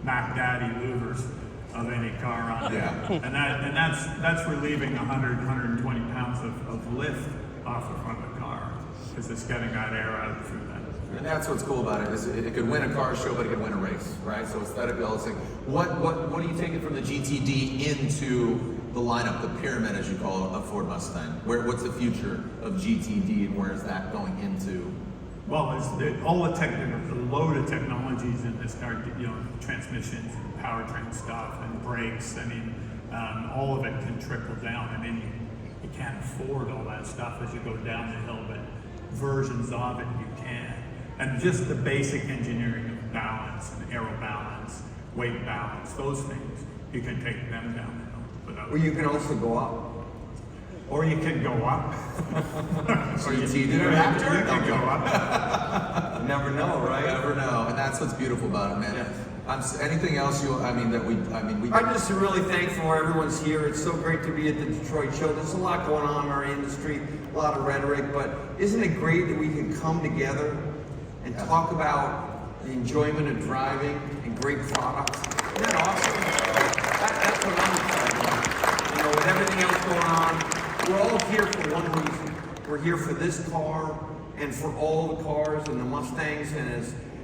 Mac Daddy louvers of any car on there, and that's relieving 120 pounds of lift off the front of the car because it's getting that air out through that. And that's what's cool about it, is it could win a car show, but it could win a race, right? So aesthetically, all this thing. What are you taking from the GTD into the lineup, the pyramid, as you call it, of Ford Mustang? What's the future of GTD, and where is that going into? Well, all the load of technologies in this car, transmissions, and powertrain stuff, and brakes. I mean, all of it can trickle down. I mean, you can't afford all that stuff as you go down the hill, but versions of it you can. And just the basic engineering of balance and aero balance, weight balance, those things, you can take them down the hill. Or you can also go up. Or you can go up. Or you can You Raptor? can go up. You never know, You right? never know, and that's what's beautiful about it, man. Anything else we I'm just really thankful everyone's here. It's so great to be at the Detroit show. There's a lot going on in our industry, a lot of rhetoric, but isn't it great that we can come together and talk about the enjoyment of driving and great products? Isn't that awesome? That's what I'm excited about. You know, with everything else going on, we're all here for one reason. We're here for this car and for all the cars and the Mustangs, and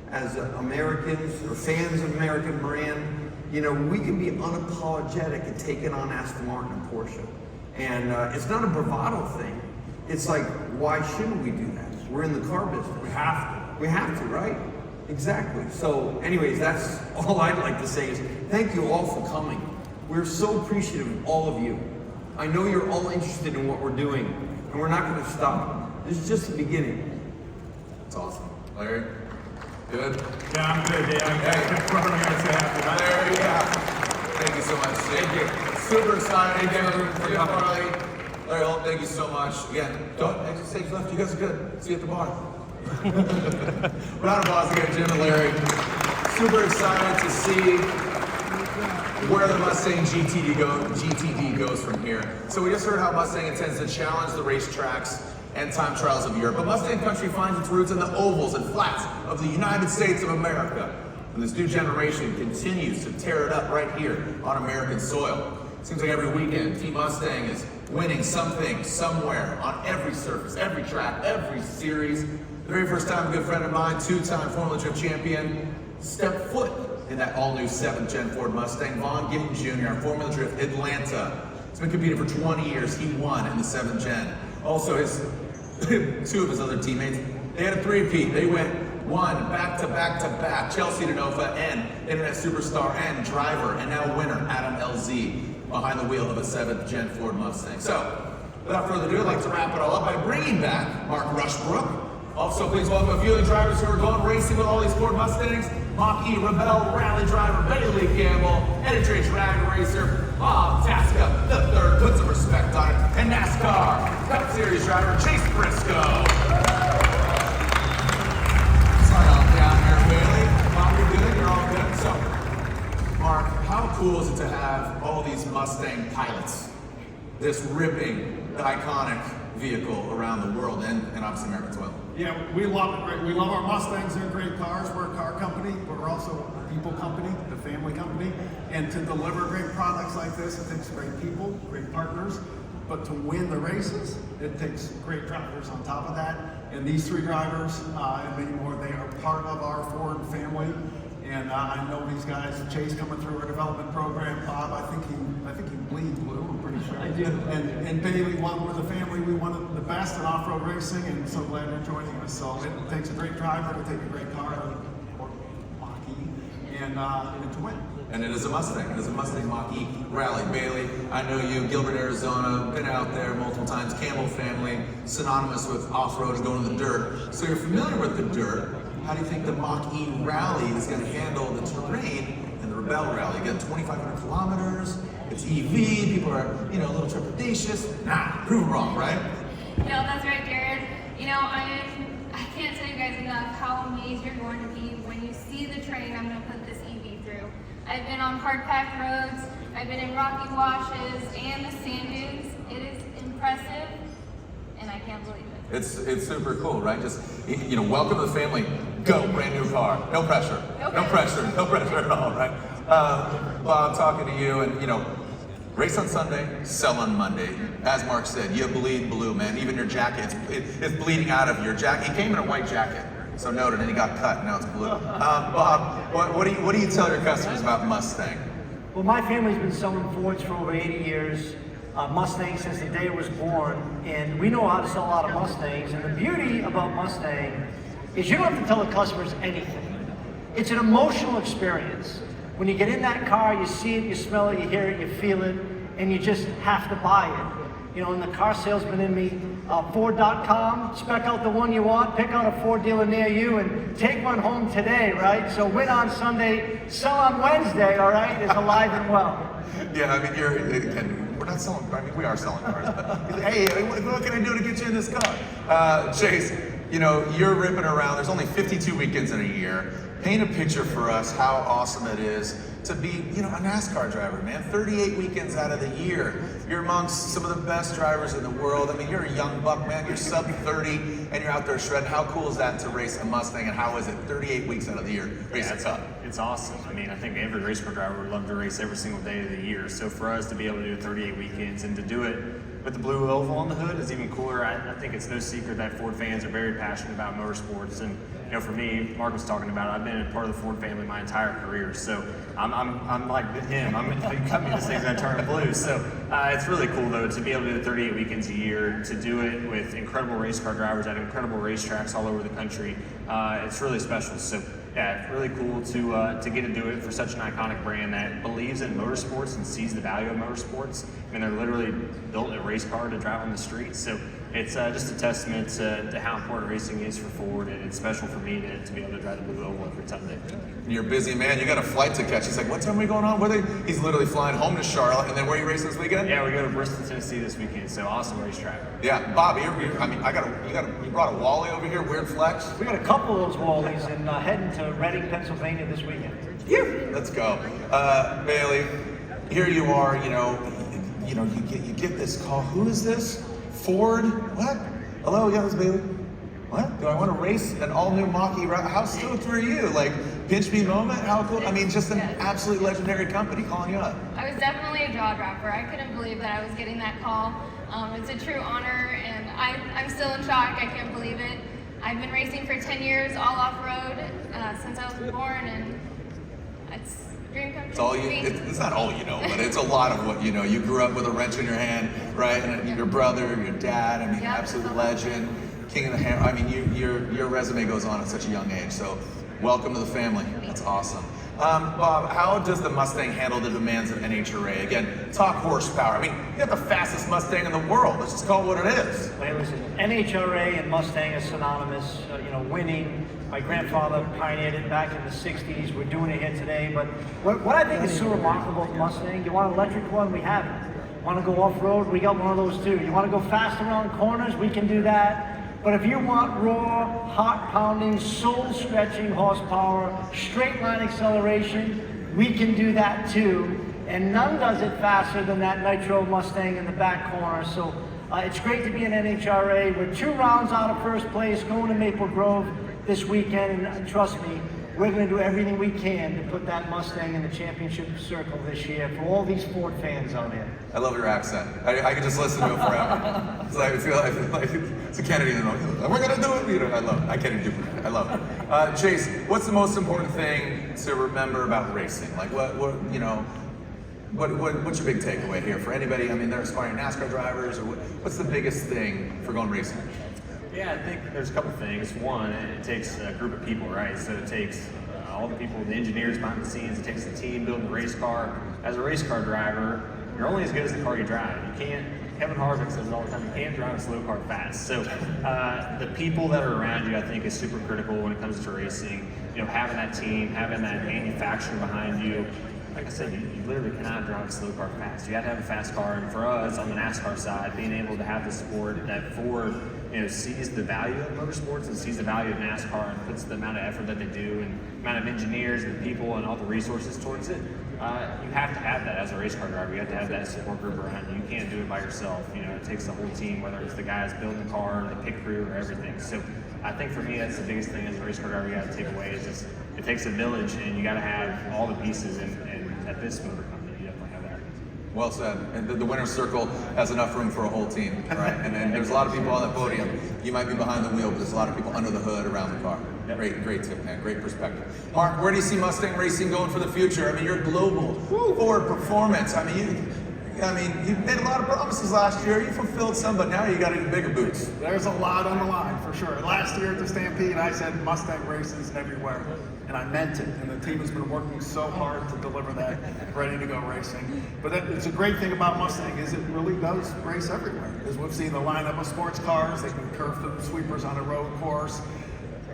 as Americans or fans of American brand, you know, we can be unapologetic at taking on Aston Martin and Porsche. And it's not a bravado thing. It's like, why shouldn't we do that? We're in the car business. We have to. We have to, right? Exactly. So anyways, that's all I'd like to say is thank you all for coming. We're so appreciative of all of you. I know you're all interested in what we're doing, and we're not going to stop. This is just the beginning. It's awesome. Larry? Good? Yeah, I'm good. Yeah, Larry, thank you so much. Thank you. Super excited. Thank you for coming. Larry Holt, thank you so much. Again, don't exit stage left. You guys are good. See you at the bar. Round of applause again, Jim and Larry. Super excited to see where the Mustang GTD goes from here. So we just heard how Mustang intends to challenge the racetracks and time trials of Europe. But Mustang country finds its roots in the ovals and flats of the United States of America. And this new generation continues to tear it up right here on American soil. Seems like every weekend, Team Mustang is winning something, somewhere, on every surface, every track, every series. The very first time a good friend of mine, two-time Formula Drift champion, stepped foot in that all-new 7th Gen Ford Mustang. Vaughn Gittin Jr. on Formula Drift Atlanta. He's been competing for 20 years. He won in the 7th Gen. Also, two of his other teammates, they had a three-peat. They won back-to-back-to-back. Chelsea DeNova and internet superstar and driver, and now winner, Adam LZ, behind the wheel of a 7th Gen Ford Mustang. So, without further ado, I'd like to wrap it all up by bringing back Mark Rushbrook. Also, please welcome a few of the drivers who are going racing with all these Ford Mustangs. Mach-E Rebel rally driver Bailey Campbell, Editrix Dragon Racer Bob Tasca III, put some respect on it, and NASCAR Cup Series driver Chase Briscoe. Start off down here, Bailey. Bob, you're good? You're all good? So, Mark, how cool is it to have all these Mustang pilots, this ripping, iconic vehicle around the world and obviously America as well? Yeah, we love it. Right? We love our Mustangs. They're great cars. We're a car company, but we're also a people company, the family company. And to deliver great products like this, it takes great people, great partners. But to win the races, it takes great drivers on top of that. And these three drivers and many more, they are part of our Ford family. And I know these guys. Chase coming through our development program. Bob, I think he bleeds blue. I'm pretty sure. I do. And Bailey, we're the family. We want the best in off-road racing, and so glad you're joining us. So it takes a great driver to take a great car, or Mach-E. and to win. And it is a Mustang. It is a Mustang Mach-E rally. Bailey, I know you, Gilbert, Arizona, been out there multiple times. Campbell family, synonymous with off-road and going to the dirt. So you're familiar with the dirt. How do you think the Mach-E rally is going to handle the terrain in the Rebel rally? Again, 2,500 kilometers. It's EV. People are, a little trepidatious. Nah, prove them wrong, right? No, that's right, Jared. I can't tell you guys enough how amazed you're going to be when you see the train I'm going to put this EV through. I've been on hard-packed roads, I've been in rocky washes and the sand dunes. It is impressive, and I can't believe it. It's super cool, right? Just, welcome to the family. Go, brand new car. No pressure. No pressure at all, right? Bob, talking to you, and race on Sunday, sell on Monday. As Mark said, you bleed blue, man. Even your jacket, it's bleeding out of your jacket. He came in a white jacket, so noted, and he got cut. Now it's blue. Bob, what do you tell your customers about Mustang? Well, my family's been selling Fords for over 80 years. Mustang since the day it was born, and we know how to sell a lot of Mustangs. And the beauty about Mustang is you don't have to tell the customers anything. It's an emotional experience. When you get in that car, you see it, you smell it, you hear it, you feel it, and you just have to buy it. And the car salesman in me, Ford.com, spec out the one you want, pick out a Ford dealer near you, and take one home today, right? So win on Sunday, sell on Wednesday, all right, is alive and well. Yeah, we're not selling, we are selling cars, but hey, what can I do to get you in this car? Chase, you're ripping around. There's only 52 weekends in a year. Paint a picture for us how awesome it is to be, a NASCAR driver, man. 38 weekends out of the year. You're amongst some of the best drivers in the world. You're a young buck, man. You're sub 30, and you're out there shredding. How cool is that to race a Mustang, and how is it 38 weeks out of the year racing a Cup? It's awesome. I think every race car driver would love to race every single day of the year. So for us to be able to do 38 weekends and to do it with the blue oval on the hood is even cooler. I think it's no secret that Ford fans are very passionate about motorsports, and for me, Mark was talking about it, I've been a part of the Ford family my entire career, so I'm like him. You cut me, this thing's gonna turn blue. So it's really cool though to be able to do 38 weekends a year, to do it with incredible race car drivers at incredible racetracks all over the country. It's really special. So yeah, it's really cool to get to do it for such an iconic brand that believes in motorsports and sees the value of motorsports. They're literally built a race car to drive on the streets. So it's just a testament to how important racing is for Ford, and it's special for me to be able to drive the blue oval every Sunday. You're a busy man. You got a flight to catch. He's like, what time are we going on? He's literally flying home to Charlotte, and then where are you racing this weekend? Yeah, we go to Bristol, Tennessee this weekend. So awesome racetrack. Yeah, Bob, you brought a Wally over here. Weird flex. We got a couple of those Wallies, and heading to Reading, Pennsylvania this weekend. Phew. Let's go, Bailey. Here you are. You get this call. Who is this? Ford? What? Hello, yeah, it's Bailey. What? Do I want to race an all-new Mach-E? How stoked were you? Pinch me moment? How cool? Just an absolutely legendary company calling you up. I was definitely a jaw dropper. I couldn't believe that I was getting that call. It's a true honor, and I'm still in shock. I can't believe it. I've been racing for 10 years, all off-road, since I was born, and it's a dream come true. It's not all you know, but it's a lot of what you know. You grew up with a wrench in your hand, right? And your brother, your dad, absolute legend, king of the hammer. Your resume goes on at such a young age, so welcome to the family. That's awesome. Bob, how does the Mustang handle the demands of NHRA? Again, talk horsepower. You got the fastest Mustang in the world. Let's just call it what it is. Well, listen, NHRA and Mustang are synonymous. Winning. My grandfather pioneered it back in the 60s. We're doing it here today. But what I think is so remarkable about the Mustang, you want an electric one? We have it. Want to go off-road? We got one of those too. You want to go fast around corners? We can do that. But if you want raw, heart-pounding, soul-stretching horsepower, straight-line acceleration, we can do that too. And none does it faster than that Nitro Mustang in the back corner. So it's great to be in NHRA. We're 2 rounds out of first place, going to Maple Grove this weekend. And trust me, we're going to do everything we can to put that Mustang in the championship circle this year for all these Ford fans out there. I love your accent. I could just listen to it forever. I feel like it's a Kennedy. We're going to do it. I love it. I can't even do it. I love it. Chase, what's the most important thing to remember about racing? What's your big takeaway here for anybody? They're aspiring NASCAR drivers, or what's the biggest thing for going racing? Yeah, I think there's a couple things. One, it takes a group of people, right? So it takes a all the people, the engineers behind the scenes. It takes the team building the race car. As a race car driver, you're only as good as the car you drive. You can't, Kevin Harvick says it all the time, you can't drive a slow car fast. So the people that are around you, I think, is super critical when it comes to racing. You know, having that team, having that manufacturer behind you. Like I said, you literally cannot drive a slow car fast. You have to have a fast car. And for us, on the NASCAR side, being able to have the support that Ford, you know, sees the value of motorsports and sees the value of NASCAR and puts the amount of effort that they do and the amount of engineers and people and all the resources towards it. You have to have that as a race car driver. You have to have that support group around you. You can't do it by yourself. You know, it takes the whole team, whether it's the guys building the car, the pit crew, or everything. So I think for me, that's the biggest thing as a race car driver you got to take away is just it takes a village, and you got to have all the pieces. And at this motor company, you definitely have that. Well said. And the winner's circle has enough room for a whole team, right? And there's a lot of people on the podium. You might be behind the wheel, but there's a lot of people under the hood around the car. Great tip, man. Great perspective. Mark, where do you see Mustang racing going for the future? I mean, you're global. Ford Performance. I mean, you made a lot of promises last year. You fulfilled some, but now you got even bigger boots. There's a lot on the line for sure. Last year at the Stampede, I said Mustang races everywhere, and I meant it. And the team has been working so hard to deliver that, ready to go racing. But it's a great thing about Mustang is it really does race everywhere. As we've seen the lineup of sports cars, they can curve through the sweepers on a road course.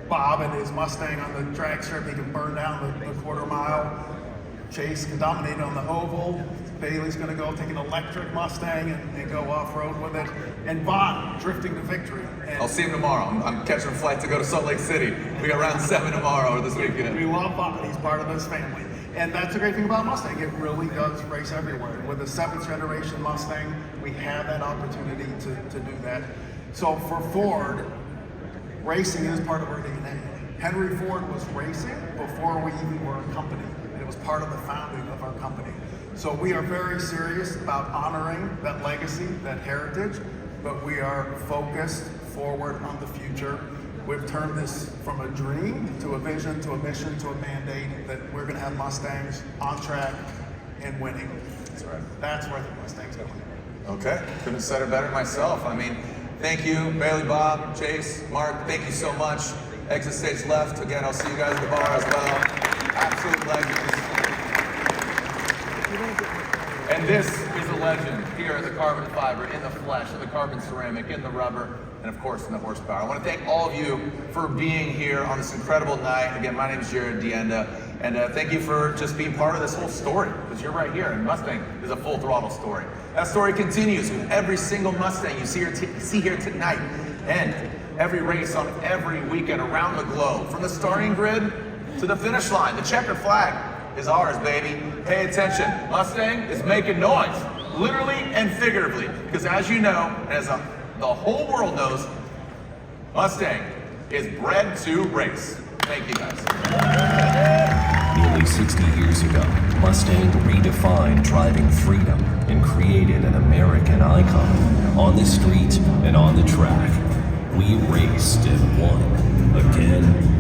Bob and his Mustang on the drag strip, he can burn down the quarter mile. Chase can dominate on the oval. Bailey's going to go take an electric Mustang and go off-road with it. And Bob drifting to victory. And I'll see him tomorrow. I'm catching a flight to go to Salt Lake City. We got round 7 tomorrow or this weekend. We love Bob. He's part of this family. And that's the great thing about Mustang. It really does race everywhere. With the 7th generation Mustang, we have that opportunity to do that. So for Ford, racing is part of our DNA. Henry Ford was racing before we even were a company. And it was part of the founding of our company. So we are very serious about honoring that legacy, that heritage, but we are focused forward on the future. We've turned this from a dream to a vision, to a mission, to a mandate that we're gonna have Mustangs on track and winning. That's right. That's where the Mustang's going. Okay, couldn't have said it better myself. I mean, thank you, Bailey, Bob, Chase, Mark, thank you so much. Exit stage left. Again, I'll see you guys at the bar as well. Absolute legends. And this is a legend here in the carbon fiber, in the flesh, in the carbon ceramic, in the rubber, and of course in the horsepower. I want to thank all of you for being here on this incredible night. Again, my name is Jared Dienda, and thank you for just being part of this whole story, because you're right here, and Mustang is a full throttle story. That story continues with every single Mustang you see here tonight, and every race on every weekend around the globe, from the starting grid to the finish line. The checkered flag is ours, baby. Pay attention. Mustang is making noise, literally and figuratively, because as you know, and as the whole world knows, Mustang is bred to race. Thank you, guys. Nearly 60 years ago, Mustang redefined driving freedom and created an American icon on the street and on the track. We raced and won again